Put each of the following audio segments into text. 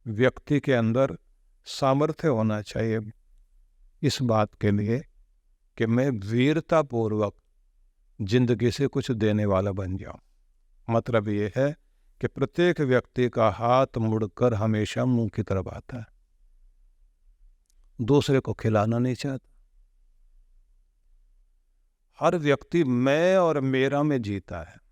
व्यक्ति के अंदर सामर्थ्य होना चाहिए इस बात के लिए कि मैं वीरतापूर्वक जिंदगी से कुछ देने वाला बन जाऊं। मतलब ये है कि प्रत्येक व्यक्ति का हाथ मुड़कर हमेशा मुंह की तरफ आता है, दूसरे को खिलाना नहीं चाहता। हर व्यक्ति मैं और मेरा में जीता है।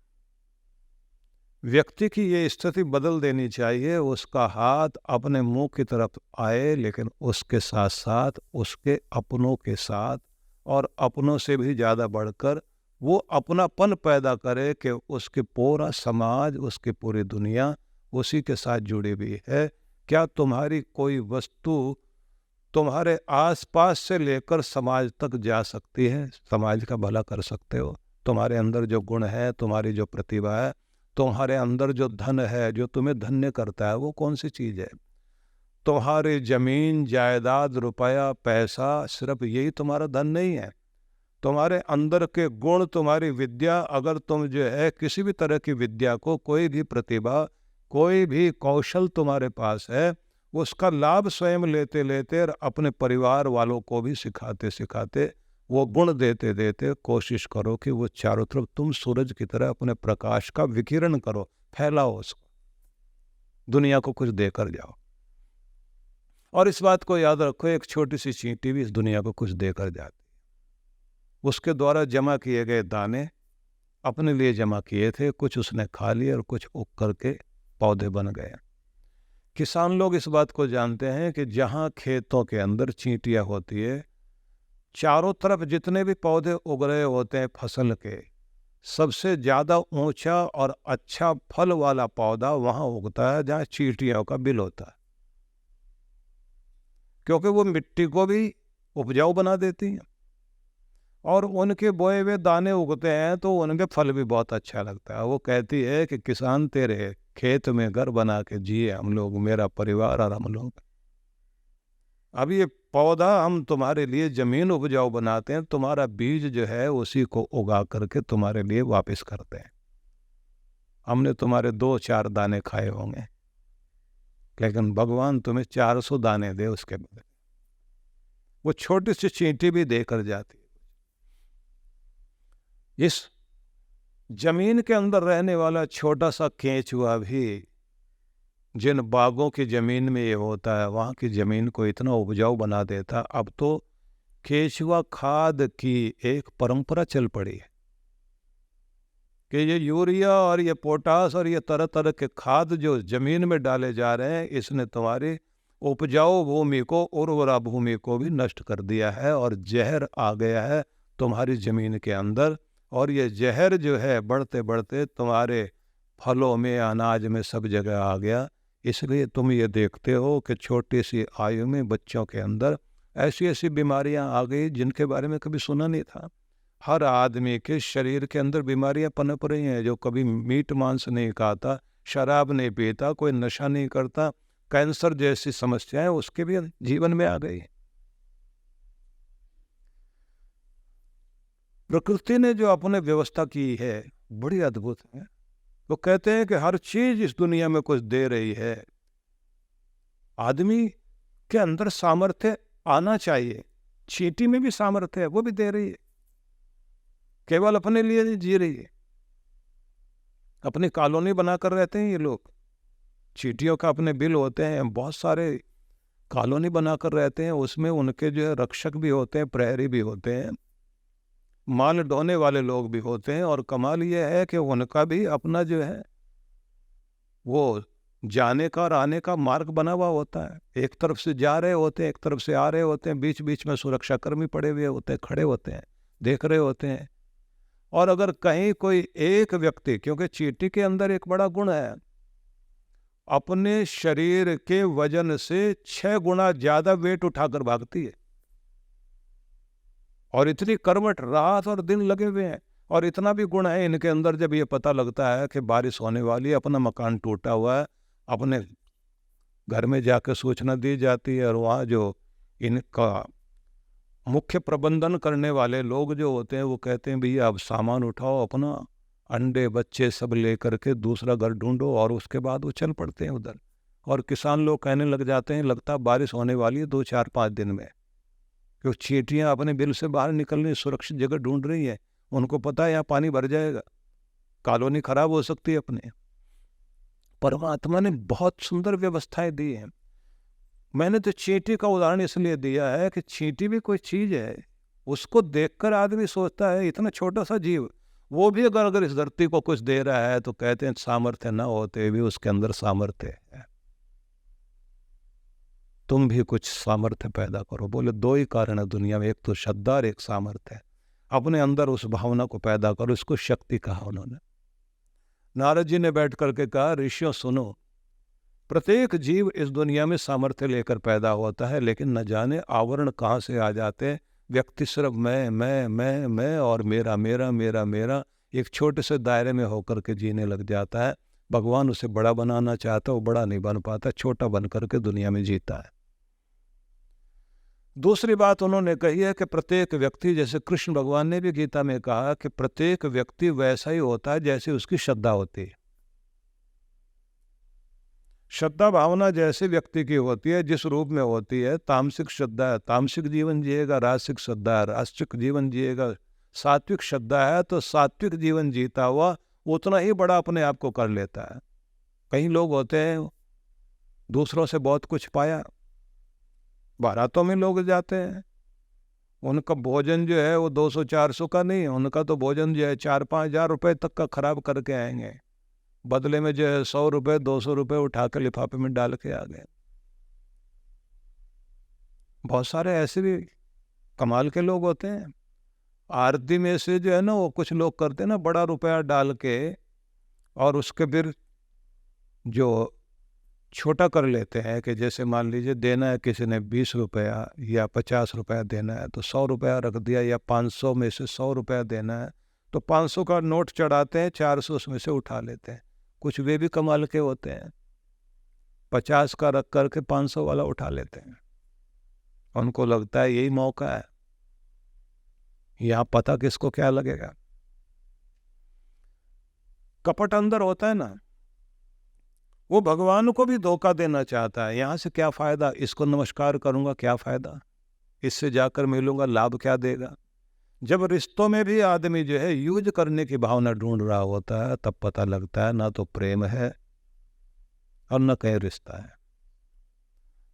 व्यक्ति की ये स्थिति बदल देनी चाहिए, उसका हाथ अपने मुंह की तरफ आए, लेकिन उसके साथ साथ उसके अपनों के साथ और अपनों से भी ज़्यादा बढ़कर वो अपनापन पैदा करे कि उसके पूरा समाज, उसकी पूरी दुनिया उसी के साथ जुड़ी हुई है। क्या तुम्हारी कोई वस्तु तुम्हारे आसपास से लेकर समाज तक जा सकती है? समाज का भला कर सकते हो? तुम्हारे अंदर जो गुण है, तुम्हारी जो प्रतिभा है, तुम्हारे अंदर जो धन है, जो तुम्हें धन्य करता है, वो कौन सी चीज़ है? तुम्हारी जमीन जायदाद, रुपया, पैसा, सिर्फ यही तुम्हारा धन नहीं है। तुम्हारे अंदर के गुण, तुम्हारी विद्या, अगर तुम जो है किसी भी तरह की विद्या को, कोई भी प्रतिभा, कोई भी कौशल तुम्हारे पास है, उसका लाभ स्वयं लेते लेते और अपने परिवार वालों को भी सिखाते सिखाते, वो गुण देते देते कोशिश करो कि वो चारों तरफ तुम सूरज की तरह अपने प्रकाश का विकिरण करो, फैलाओ उसको, दुनिया को कुछ देकर जाओ। और इस बात को याद रखो, एक छोटी सी चींटी भी इस दुनिया को कुछ देकर जाती। उसके द्वारा जमा किए गए दाने अपने लिए जमा किए थे, कुछ उसने खा लिए और कुछ उग करके पौधे बन गए। किसान लोग इस बात को जानते हैं कि जहाँ खेतों के अंदर चींटियाँ होती है, चारों तरफ जितने भी पौधे उग रहे होते हैं फसल के, सबसे ज़्यादा ऊंचा और अच्छा फल वाला पौधा वहाँ उगता है जहाँ चींटियों का बिल होता है, क्योंकि वो मिट्टी को भी उपजाऊ बना देती हैं और उनके बोए हुए दाने उगते हैं तो उनके फल भी बहुत अच्छा लगता है। वो कहती है कि किसान तेरे खेत में घर बना के जिए हम लोग, मेरा परिवार और हम लोग। अब ये पौधा हम तुम्हारे लिए जमीन उपजाऊ बनाते हैं, तुम्हारा बीज जो है उसी को उगा करके तुम्हारे लिए वापस करते हैं। हमने तुम्हारे 2-4 दाने खाए होंगे, लेकिन भगवान तुम्हें 400 दाने दे उसके बदले। वो छोटी सी चींटी भी देकर जाती है। इस जमीन के अंदर रहने वाला छोटा सा केंचुआ भी जिन बागों की जमीन में ये होता है, वहाँ की जमीन को इतना उपजाऊ बना देता। अब तो केंचुआ खाद की एक परंपरा चल पड़ी है कि ये यूरिया और ये पोटास और ये तरह तरह के खाद जो जमीन में डाले जा रहे हैं, इसने तुम्हारी उपजाऊ भूमि को, उर्वरा भूमि को भी नष्ट कर दिया है और जहर आ गया है तुम्हारी जमीन के अंदर। और ये जहर जो है बढ़ते बढ़ते तुम्हारे फलों में, अनाज में, सब जगह आ गया। इसलिए तुम ये देखते हो कि छोटी सी आयु में बच्चों के अंदर ऐसी ऐसी बीमारियां आ गई जिनके बारे में कभी सुना नहीं था। हर आदमी के शरीर के अंदर बीमारियां पनप रही हैं। जो कभी मीट मांस नहीं खाता, शराब नहीं पीता, कोई नशा नहीं करता, कैंसर जैसी समस्याएं उसके भी जीवन में आ गई। प्रकृति ने जो अपने व्यवस्था की है बड़ी अद्भुत है। वो कहते हैं कि हर चीज इस दुनिया में कुछ दे रही है, आदमी के अंदर सामर्थ्य आना चाहिए। चींटी में भी सामर्थ्य है, वो भी दे रही है, केवल अपने लिए नहीं जी रही है। अपनी कॉलोनी बनाकर रहते हैं ये लोग। चींटियों का अपने बिल होते हैं, बहुत सारे कॉलोनी बनाकर रहते हैं, उसमें उनके जो है रक्षक भी होते हैं, प्रहरी भी होते हैं, माल ढोने वाले लोग भी होते हैं। और कमाल ये है कि उनका भी अपना जो है वो जाने का और आने का मार्ग बना हुआ होता है। एक तरफ से जा रहे होते हैं, एक तरफ से आ रहे होते हैं, बीच बीच में सुरक्षा कर्मी पड़े हुए होते हैं, खड़े होते हैं, देख रहे होते हैं। और अगर कहीं कोई एक व्यक्ति, क्योंकि चींटी के अंदर एक बड़ा गुण है, अपने शरीर के वजन से 6 गुना ज्यादा वेट उठाकर भागती है। और इतनी कर्मठ, रात और दिन लगे हुए हैं। और इतना भी गुण है इनके अंदर, जब ये पता लगता है कि बारिश होने वाली है, अपना मकान टूटा हुआ है, अपने घर में जाकर सूचना दी जाती है। और वहाँ जो इनका मुख्य प्रबंधन करने वाले लोग जो होते हैं वो कहते हैं भैया अब सामान उठाओ अपना, अंडे बच्चे सब ले करके दूसरा घर ढूंढो, और उसके बाद वो चल पड़ते हैं उधर। और किसान लोग कहने लग जाते हैं लगता बारिश होने वाली है 2-4-5 दिन में, क्योंकि चींटियां अपने बिल से बाहर निकलने सुरक्षित जगह ढूंढ रही हैं। उनको पता है यहाँ पानी भर जाएगा, कॉलोनी खराब हो सकती है अपने। परमात्मा ने बहुत सुंदर व्यवस्थाएं दी हैं। मैंने तो चींटी का उदाहरण इसलिए दिया है कि चींटी भी कोई चीज है, उसको देखकर आदमी सोचता है इतना छोटा सा जीव, वो भी अगर इस धरती को कुछ दे रहा है तो कहते हैं सामर्थ्य न होते भी उसके अंदर सामर्थ्य है। तुम भी कुछ सामर्थ्य पैदा करो। बोले 2 ही कारण है दुनिया में, एक तो श्रद्धा और एक सामर्थ्य है। अपने अंदर उस भावना को पैदा करो, इसको शक्ति कहा उन्होंने। नारद जी ने बैठ करके कहा ऋषियों सुनो, प्रत्येक जीव इस दुनिया में सामर्थ्य लेकर पैदा होता है, लेकिन न जाने आवरण कहाँ से आ जाते हैं। व्यक्ति सिर्फ मैं और मेरा मेरा मेरा मेरा एक छोटे से दायरे में होकर के जीने लग जाता है। भगवान उसे बड़ा बनाना चाहता है, वो बड़ा नहीं बन पाता, छोटा बन करके दुनिया में जीता है। दूसरी बात उन्होंने कही है कि प्रत्येक व्यक्ति, जैसे कृष्ण भगवान ने भी गीता में कहा कि प्रत्येक व्यक्ति वैसा ही होता है जैसे उसकी श्रद्धा होती है। श्रद्धा भावना जैसे व्यक्ति की होती है, जिस रूप में होती है, तामसिक श्रद्धा है तामसिक जीवन जिएगा, राजसिक श्रद्धा है राजसिक जीवन जिएगा, सात्विक श्रद्धा है तो सात्विक जीवन जीता हुआ उतना ही बड़ा अपने आप को कर लेता है। कई लोग होते हैं दूसरों से बहुत कुछ पाया, बारातों में लोग जाते हैं, उनका भोजन जो है वो 200-400 का नहीं, उनका तो भोजन जो है 4-5 हज़ार रुपये तक का खराब करके आएंगे, बदले में जो है 100 रुपये 200 रुपये उठा के लिफाफे में डाल के आ गए। बहुत सारे ऐसे भी कमाल के लोग होते हैं। आरती में से जो है ना वो कुछ लोग करते हैं ना, बड़ा रुपया डाल के और उसके फिर जो छोटा कर लेते हैं कि जैसे मान लीजिए देना है किसी ने 20 रुपया या 50 रुपया देना है तो 100 रुपया रख दिया, या 500 में से 100 रुपया देना है तो 500 का नोट चढ़ाते हैं, 400 उसमें से उठा लेते हैं। कुछ वे भी कमाल के होते हैं, 50 का रख करके 500 वाला उठा लेते हैं। उनको लगता है यही मौका है, यहाँ पता किसको क्या लगेगा। कपट अंदर होता है ना, वो भगवान को भी धोखा देना चाहता है। यहाँ से क्या फायदा, इसको नमस्कार करूंगा क्या फायदा, इससे जाकर मिलूंगा लाभ क्या देगा। जब रिश्तों में भी आदमी जो है यूज करने की भावना ढूंढ रहा होता है तब पता लगता है ना तो प्रेम है और न कहीं रिश्ता है।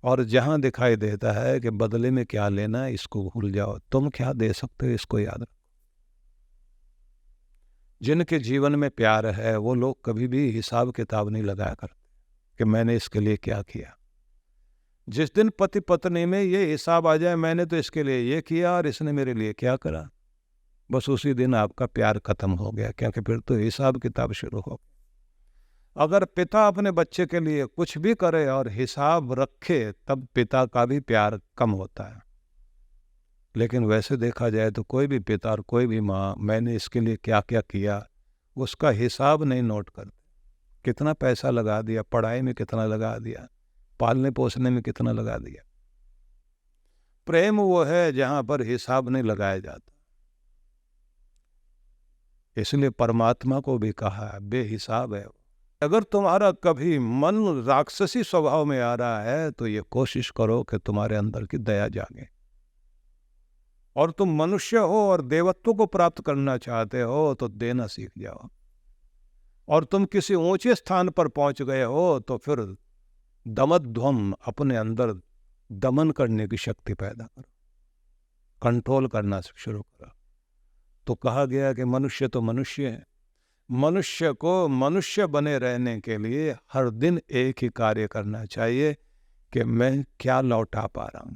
और जहां दिखाई देता है कि बदले में क्या लेना है इसको भूल जाओ, तुम क्या दे सकते हो इसको याद रखो। जिनके जीवन में प्यार है वो लोग कभी भी हिसाब किताब नहीं लगाया करते कि मैंने इसके लिए क्या किया। जिस दिन पति पत्नी में ये हिसाब आ जाए मैंने तो इसके लिए ये किया और इसने मेरे लिए क्या करा, बस उसी दिन आपका प्यार खत्म हो गया, क्योंकि फिर तो हिसाब किताब शुरू हो। अगर पिता अपने बच्चे के लिए कुछ भी करे और हिसाब रखे तब पिता का भी प्यार कम होता है। लेकिन वैसे देखा जाए तो कोई भी पिता और कोई भी माँ मैंने इसके लिए क्या क्या किया उसका हिसाब नहीं नोट करते। कितना पैसा लगा दिया, पढ़ाई में कितना लगा दिया, पालने पोसने में कितना लगा दिया। प्रेम वो है जहां पर हिसाब नहीं लगाया जाता। इसलिए परमात्मा को भी कहा बेहिसाब है। अगर तुम्हारा कभी मन राक्षसी स्वभाव में आ रहा है तो ये कोशिश करो कि तुम्हारे अंदर की दया जागे और तुम मनुष्य हो और देवत्व को प्राप्त करना चाहते हो तो देना सीख जाओ। और तुम किसी ऊंचे स्थान पर पहुंच गए हो तो फिर दमध्वम अपने अंदर दमन करने की शक्ति पैदा करो, कंट्रोल करना शुरू करो। तो कहा गया कि मनुष्य तो मनुष्य है, मनुष्य को मनुष्य बने रहने के लिए हर दिन एक ही कार्य करना चाहिए कि मैं क्या लौटा पा रहा हूं,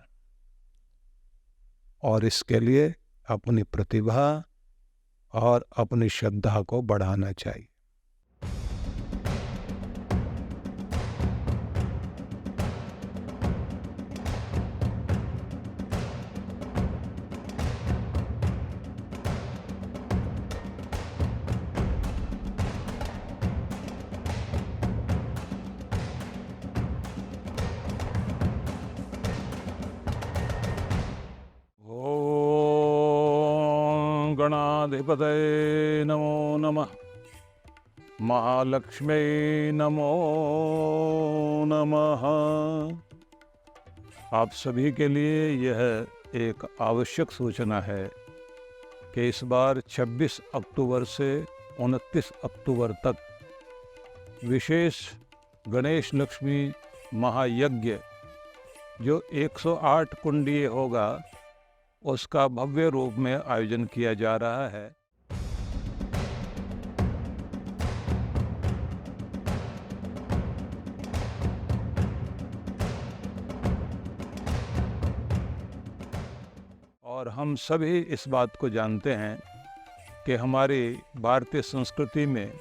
और इसके लिए अपनी प्रतिभा और अपनी श्रद्धा को बढ़ाना चाहिए। गणाधिपतये नमो नमः। महालक्ष्मी नमो नमः। आप सभी के लिए यह एक आवश्यक सूचना है कि इस बार 26 अक्टूबर से 29 अक्टूबर तक विशेष गणेश लक्ष्मी महायज्ञ जो 108 कुंडीय होगा, उसका भव्य रूप में आयोजन किया जा रहा है। और हम सभी इस बात को जानते हैं कि हमारी भारतीय संस्कृति में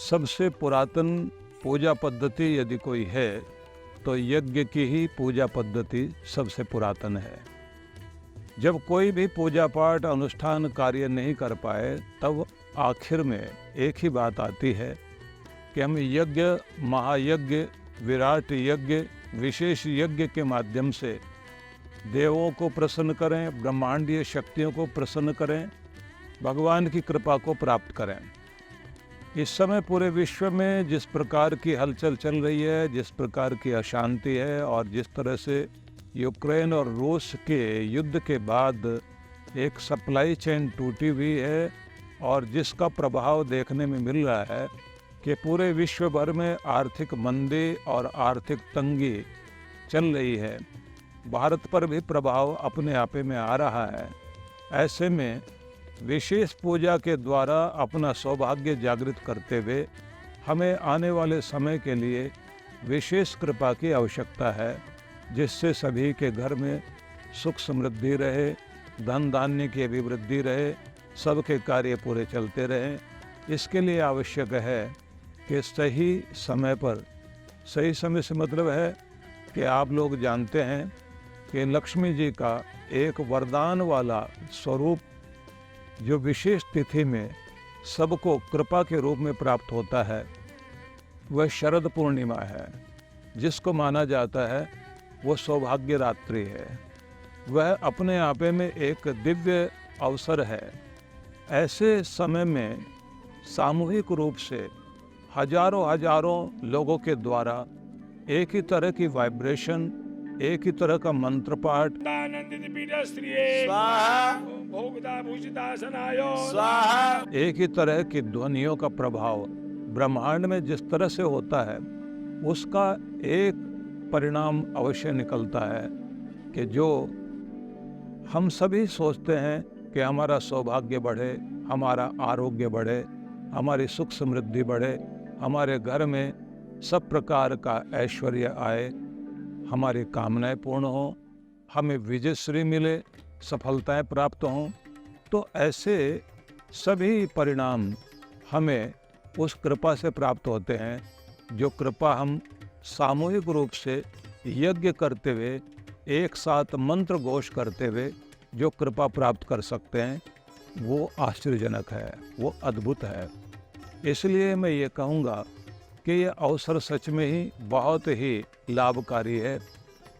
सबसे पुरातन पूजा पद्धति यदि कोई है तो यज्ञ की ही पूजा पद्धति सबसे पुरातन है। जब कोई भी पूजा पाठ अनुष्ठान कार्य नहीं कर पाए तब आखिर में एक ही बात आती है कि हम यज्ञ, महायज्ञ, विराट यज्ञ, विशेष यज्ञ के माध्यम से देवों को प्रसन्न करें, ब्रह्मांडीय शक्तियों को प्रसन्न करें, भगवान की कृपा को प्राप्त करें। इस समय पूरे विश्व में जिस प्रकार की हलचल चल रही है, जिस प्रकार की अशांति है और जिस तरह से यूक्रेन और रूस के युद्ध के बाद एक सप्लाई चेन टूटी हुई है और जिसका प्रभाव देखने में मिल रहा है कि पूरे विश्व भर में आर्थिक मंदी और आर्थिक तंगी चल रही है, भारत पर भी प्रभाव अपने आपे में आ रहा है। ऐसे में विशेष पूजा के द्वारा अपना सौभाग्य जागृत करते हुए हमें आने वाले समय के लिए विशेष कृपा की आवश्यकता है, जिससे सभी के घर में सुख समृद्धि रहे, धन धान्य की अभिवृद्धि रहे, सबके कार्य पूरे चलते रहें। इसके लिए आवश्यक है कि सही समय पर, सही समय से मतलब है कि आप लोग जानते हैं कि लक्ष्मी जी का एक वरदान वाला स्वरूप जो विशेष तिथि में सबको कृपा के रूप में प्राप्त होता है वह शरद पूर्णिमा है, जिसको माना जाता है वो सौभाग्य रात्रि है। वह अपने आपे में एक दिव्य अवसर है। ऐसे समय में सामूहिक रूप से हजारों लोगों के द्वारा एक ही तरह की वाइब्रेशन, एक ही तरह का मंत्र पाठ, एक ही तरह की ध्वनियों का प्रभाव ब्रह्मांड में जिस तरह से होता है, उसका एक परिणाम अवश्य निकलता है कि जो हम सभी सोचते हैं कि हमारा सौभाग्य बढ़े, हमारा आरोग्य बढ़े, हमारी सुख समृद्धि बढ़े, हमारे घर में सब प्रकार का ऐश्वर्य आए, हमारी कामनाएं पूर्ण हों, हमें विजयश्री मिले, सफलताएं प्राप्त हों। तो ऐसे सभी परिणाम हमें उस कृपा से प्राप्त होते हैं जो कृपा हम सामूहिक रूप से यज्ञ करते हुए, एक साथ मंत्र घोष करते हुए जो कृपा प्राप्त कर सकते हैं, वो आश्चर्यजनक है, वो अद्भुत है। इसलिए मैं ये कहूँगा कि ये अवसर सच में ही बहुत ही लाभकारी है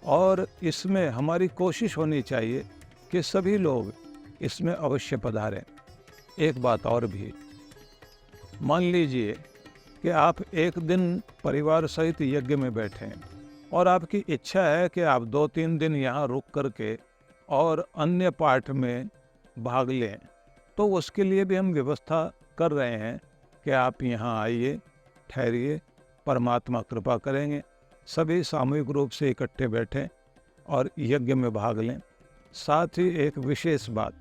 और इसमें हमारी कोशिश होनी चाहिए कि सभी लोग इसमें अवश्य पधारें। एक बात और भी, मान लीजिए कि आप एक दिन परिवार सहित यज्ञ में बैठें और आपकी इच्छा है कि आप 2-3 दिन यहाँ रुक करके और अन्य पाठ में भाग लें, तो उसके लिए भी हम व्यवस्था कर रहे हैं कि आप यहाँ आइए, ठहरिए, परमात्मा कृपा करेंगे। सभी सामूहिक रूप से इकट्ठे बैठें और यज्ञ में भाग लें। साथ ही एक विशेष बात,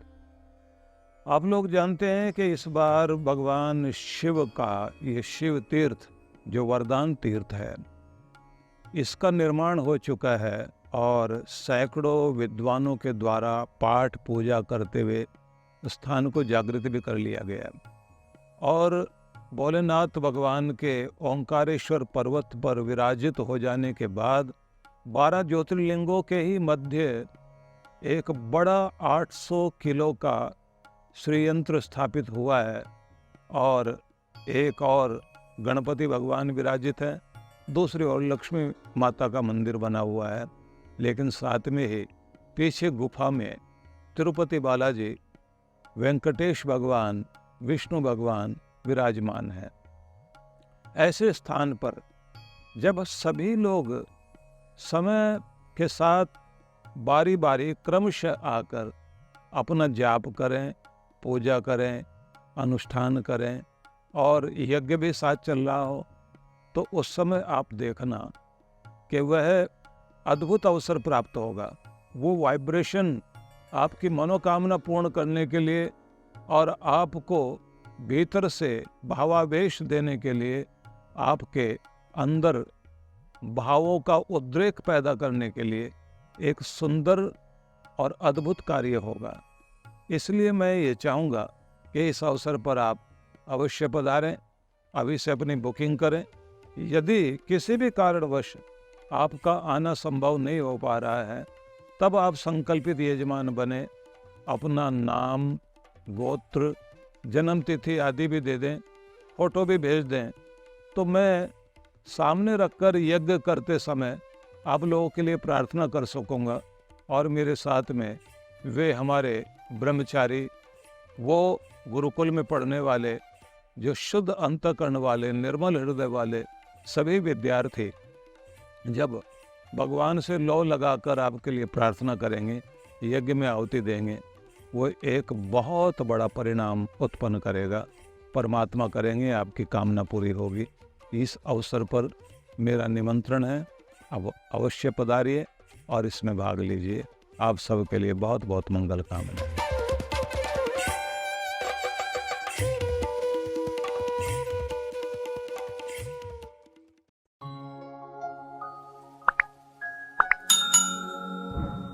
आप लोग जानते हैं कि इस बार भगवान शिव का ये शिव तीर्थ जो वरदान तीर्थ है, इसका निर्माण हो चुका है और सैकड़ों विद्वानों के द्वारा पाठ पूजा करते हुए स्थान को जागृत भी कर लिया गया। और भोलेनाथ भगवान के ओंकारेश्वर पर्वत पर विराजित हो जाने के बाद 12 ज्योतिर्लिंगों के ही मध्य एक बड़ा 800 किलो का श्रीयंत्र स्थापित हुआ है और एक और गणपति भगवान विराजित है, दूसरी ओर लक्ष्मी माता का मंदिर बना हुआ है, लेकिन साथ में ही पीछे गुफा में तिरुपति बालाजी, वेंकटेश भगवान, विष्णु भगवान विराजमान है। ऐसे स्थान पर जब सभी लोग समय के साथ बारी बारी क्रमशः आकर अपना जाप करें, पूजा करें, अनुष्ठान करें और यज्ञ भी साथ चल रहा हो, तो उस समय आप देखना कि वह अद्भुत अवसर प्राप्त होगा। वो वाइब्रेशन आपकी मनोकामना पूर्ण करने के लिए और आपको भीतर से भावावेश देने के लिए, आपके अंदर भावों का उद्रेक पैदा करने के लिए एक सुंदर और अद्भुत कार्य होगा। इसलिए मैं ये चाहूँगा कि इस अवसर पर आप अवश्य पधारें, अभी से अपनी बुकिंग करें। यदि किसी भी कारणवश आपका आना संभव नहीं हो पा रहा है, तब आप संकल्पित यजमान बने, अपना नाम, गोत्र, जन्म तिथि आदि भी दे दें, फोटो भी भेज दें, तो मैं सामने रखकर यज्ञ करते समय आप लोगों के लिए प्रार्थना कर सकूँगा। और मेरे साथ में वे हमारे ब्रह्मचारी, वो गुरुकुल में पढ़ने वाले, जो शुद्ध अंतःकरण वाले, निर्मल हृदय वाले सभी विद्यार्थी जब भगवान से लौ लगाकर आपके लिए प्रार्थना करेंगे, यज्ञ में आहुति देंगे, वो एक बहुत बड़ा परिणाम उत्पन्न करेगा। परमात्मा करेंगे, आपकी कामना पूरी होगी। इस अवसर पर मेरा निमंत्रण है, अब अवश्य पधारिए और इसमें भाग लीजिए। आप सबके लिए बहुत बहुत मंगल कामना।